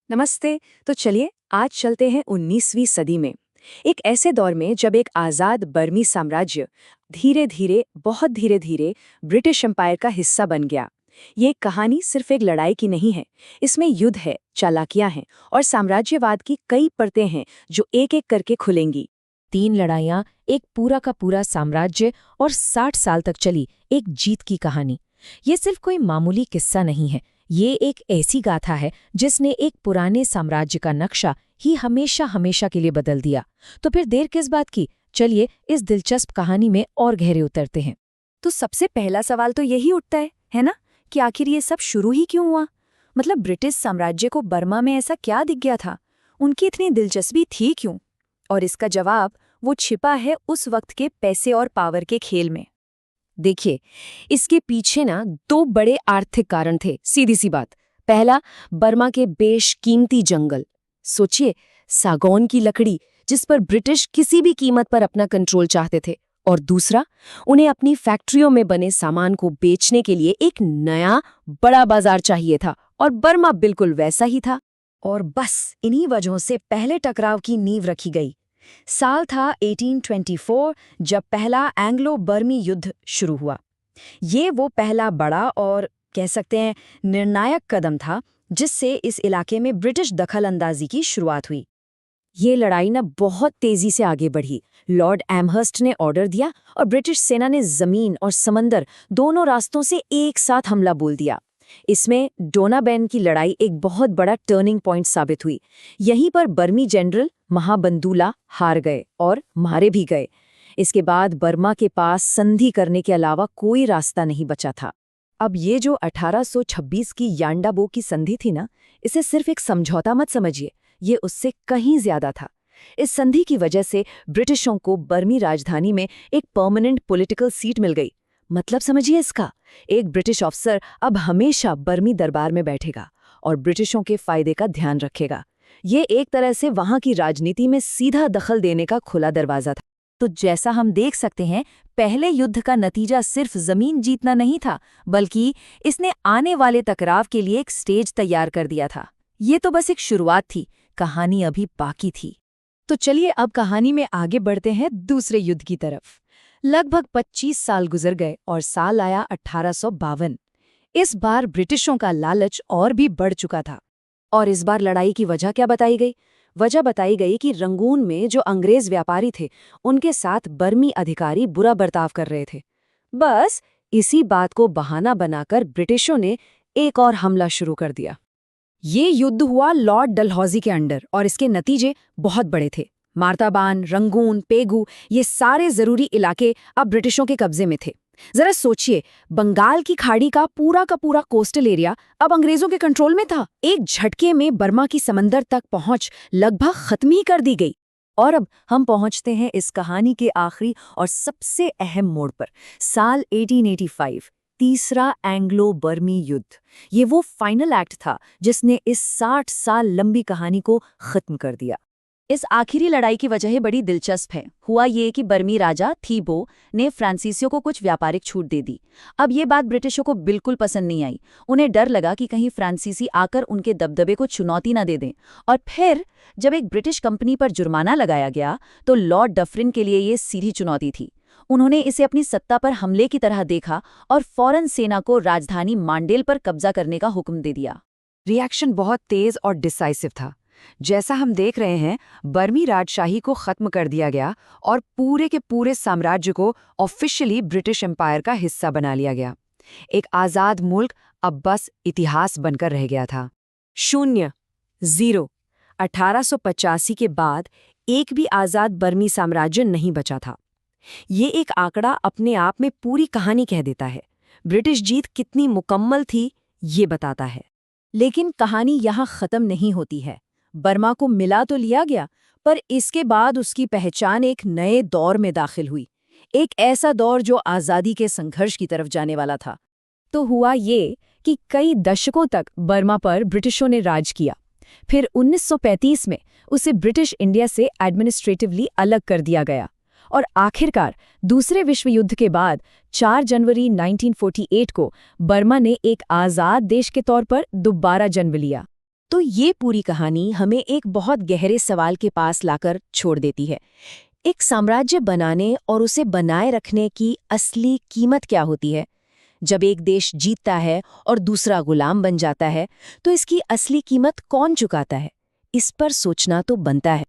नमस्ते। तो चलिए आज चलते हैं 19वीं सदी में। एक ऐसे दौर में जब एक आज़ाद बर्मी साम्राज्य धीरे धीरे बहुत धीरे धीरे ब्रिटिश एम्पायर का हिस्सा बन गया। ये कहानी सिर्फ एक लड़ाई की नहीं है। इसमें युद्ध है, चालाकियां हैं और साम्राज्यवाद की कई परतें हैं जो एक एक करके खुलेंगी। 3 लड़ाइयाँ, एक पूरा का पूरा साम्राज्य और 60 साल तक चली एक जीत की कहानी। ये सिर्फ कोई मामूली किस्सा नहीं है, ये एक ऐसी गाथा है जिसने एक पुराने साम्राज्य का नक्शा ही हमेशा हमेशा के लिए बदल दिया। तो फिर देर किस बात की, चलिए इस दिलचस्प कहानी में और गहरे उतरते हैं। तो सबसे पहला सवाल तो यही उठता है ना, कि आखिर ये सब शुरू ही क्यों हुआ? मतलब ब्रिटिश साम्राज्य को बर्मा में ऐसा क्या दिख गया था? उनकी इतनी दिलचस्पी थी क्यों? और इसका जवाब वो छिपा है उस वक्त के पैसे और पावर के खेल में। देखिए, इसके पीछे ना 2 बड़े आर्थिक कारण थे, सीधी सी बात। पहला, बर्मा के बेशकीमती जंगल। सोचिए, सागौन की लकड़ी जिस पर ब्रिटिश किसी भी कीमत पर अपना कंट्रोल चाहते थे। और दूसरा, उन्हें अपनी फैक्ट्रियों में बने सामान को बेचने के लिए एक नया बड़ा बाजार चाहिए था, और बर्मा बिल्कुल वैसा ही था। और बस इन्हीं वजहों से पहले टकराव की नींव रखी गई। साल था 1824 जब पहला एंग्लो बर्मी युद्ध शुरू हुआ। ये वो पहला बड़ा और कह सकते हैं निर्णायक कदम था जिससे इस इलाके में ब्रिटिश दखलंदाजी की शुरुआत हुई। ये लड़ाई ना बहुत तेजी से आगे बढ़ी। लॉर्ड एमहर्स्ट ने ऑर्डर दिया और ब्रिटिश सेना ने जमीन और समंदर दोनों रास्तों से एक साथ हमला बोल दिया। इसमें डोनाबेन की लड़ाई एक बहुत बड़ा टर्निंग पॉइंट साबित हुई। यहीं पर बर्मी जनरल महाबंदूला हार गए और मारे भी गए। इसके बाद बर्मा के पास संधि करने के अलावा कोई रास्ता नहीं बचा था। अब ये जो 1826 की यांडाबो की संधि थी ना, इसे सिर्फ एक समझौता मत समझिए, ये उससे कहीं ज्यादा था। इस संधि की वजह से ब्रिटिशों को बर्मी राजधानी में एक परमानेंट पॉलिटिकल सीट मिल गई। मतलब समझिए इसका, एक ब्रिटिश अफसर अब हमेशा बर्मी दरबार में बैठेगा और ब्रिटिशों के फायदे का ध्यान रखेगा। ये एक तरह से वहां की राजनीति में सीधा दखल देने का खुला दरवाजा था। तो जैसा हम देख सकते हैं, पहले युद्ध का नतीजा सिर्फ जमीन जीतना नहीं था, बल्कि इसने आने वाले टकराव के लिए एक स्टेज तैयार कर दिया था। ये तो बस एक शुरुआत थी, कहानी अभी बाकी थी। तो चलिए अब कहानी में आगे बढ़ते हैं दूसरे युद्ध की तरफ। लगभग 25 साल गुजर गए और साल आया 1852। इस बार ब्रिटिशों का लालच और भी बढ़ चुका था। और इस बार लड़ाई की वजह क्या बताई गई? वजह बताई गई कि रंगून में जो अंग्रेज व्यापारी थे, उनके साथ बर्मी अधिकारी बुरा बर्ताव कर रहे थे। बस इसी बात को बहाना बनाकर ब्रिटिशों ने एक और हमला शुरू कर दिया। ये युद्ध हुआ लॉर्ड डलहौजी के अंडर और इसके नतीजे बहुत बड़े थे। मार्ताबान, रंगून, पेगू, ये सारे जरूरी इलाके अब ब्रिटिशों के कब्जे में थे। जरा सोचिए, बंगाल की खाड़ी का पूरा कोस्टल एरिया अब अंग्रेजों के कंट्रोल में था। एक झटके में बर्मा की समंदर तक पहुंच लगभग खत्म ही कर दी गई। और अब हम पहुंचते हैं इस कहानी के आखिरी और सबसे अहम मोड़ पर, साल 1885, तीसरा एंग्लो बर्मी युद्ध। ये वो फाइनल एक्ट था जिसने इस 60 साल लंबी कहानी को खत्म कर दिया। इस आखिरी लड़ाई की वजह बड़ी दिलचस्प है। हुआ ये कि बर्मी राजा थीबो ने फ्रांसीसियों को कुछ व्यापारिक छूट दे दी। अब ये बात ब्रिटिशों को बिल्कुल पसंद नहीं आई। उन्हें डर लगा कि कहीं फ्रांसीसी आकर उनके दबदबे को चुनौती न दे दें। और फिर जब एक ब्रिटिश कंपनी पर जुर्माना लगाया गया तो लॉर्ड डफरिन के लिए ये सीधी चुनौती थी। उन्होंने इसे अपनी सत्ता पर हमले की तरह देखा और फौरन सेना को राजधानी मांडेल पर कब्जा करने का हुक्म दे दिया। रिएक्शन बहुत तेज और डिसाइसिव था। जैसा हम देख रहे हैं, बर्मी राजशाही को खत्म कर दिया गया और पूरे के पूरे साम्राज्य को ऑफिशियली ब्रिटिश एम्पायर का हिस्सा बना लिया गया। एक आज़ाद मुल्क अब बस इतिहास बनकर रह गया था। 0, 0। 1885 के बाद एक भी आज़ाद बर्मी साम्राज्य नहीं बचा था। ये एक आंकड़ा अपने आप में पूरी कहानी कह देता है। ब्रिटिश जीत कितनी मुकम्मल थी, ये बताता है। लेकिन कहानी यहाँ खत्म नहीं होती है। बर्मा को मिला तो लिया गया, पर इसके बाद उसकी पहचान एक नए दौर में दाखिल हुई। एक ऐसा दौर जो आज़ादी के संघर्ष की तरफ जाने वाला था। तो हुआ ये कि कई दशकों तक बर्मा पर ब्रिटिशों ने राज किया। फिर 1935 में उसे ब्रिटिश इंडिया से एडमिनिस्ट्रेटिवली अलग कर दिया गया। और आखिरकार दूसरे विश्व युद्ध के बाद 4 जनवरी 1948 को बर्मा ने एक आज़ाद देश के तौर पर दोबारा जन्म लिया। तो ये पूरी कहानी हमें एक बहुत गहरे सवाल के पास लाकर छोड़ देती है। एक साम्राज्य बनाने और उसे बनाए रखने की असली कीमत क्या होती है? जब एक देश जीतता है और दूसरा गुलाम बन जाता है, तो इसकी असली कीमत कौन चुकाता है? इस पर सोचना तो बनता है।